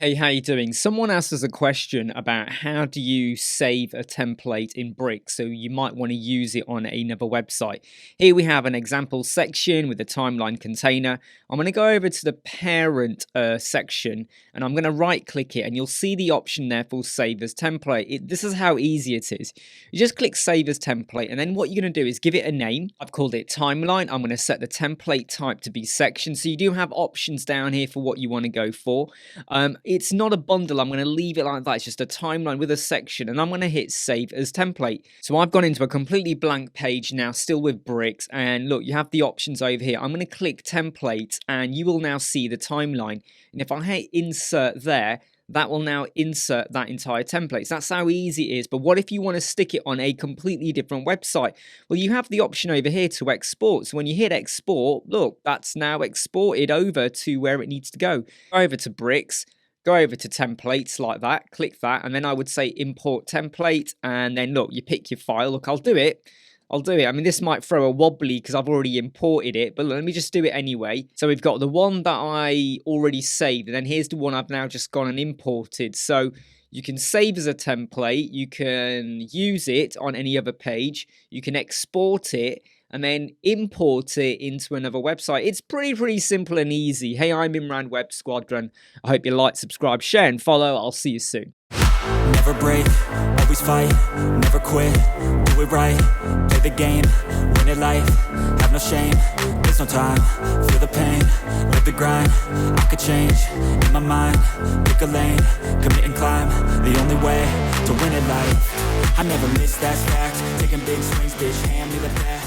Hey, how you doing? Someone asked us a question about how do you save a template in Brick, so you might want to use it on another website. Here we have an example section with a timeline container. I'm going to go over to the parent section and I'm going to right click it and you'll see the option there for save as template. This is how easy it is. You just click save as template and then what you're going to do is give it a name. I've called it timeline. I'm going to set the template type to be section, so you do have options down here for what you want to go for. It's not a bundle. I'm going to leave it like that. It's just a timeline with a section and I'm going to hit save as template. So I've gone into a completely blank page now, still with bricks, and look, you have the options over here. I'm going to click template and you will now see the timeline, and if I hit insert there, that will now insert that entire template. So that's how easy it is. But what if you want to stick it on a completely different website? Well, you have the option over here to export. So when you hit export, look, that's now exported over to where it needs to go. Go over to bricks, go over to templates like that, click that, and then I would say import template, and then look, you pick your file. Look, I'll do it. I mean, this might throw a wobbly because I've already imported it, but let me just do it anyway. So we've got the one that I already saved, and then here's the one I've now just gone and imported. So you can save as a template, you can use it on any other page, you can export it, and then import it into another website. It's pretty simple and easy. Hey, I'm Imran, Web Squadron. I hope you like, subscribe, share, and follow. I'll see you soon. Never break, always fight, never quit, do it right, play the game, win it life, have no shame, there's no time, feel the pain, live the grind, I could change, in my mind, pick a lane, commit and climb, the only way to win it life, I never miss, that's fact, taking big swings, bitch, hand me the bat.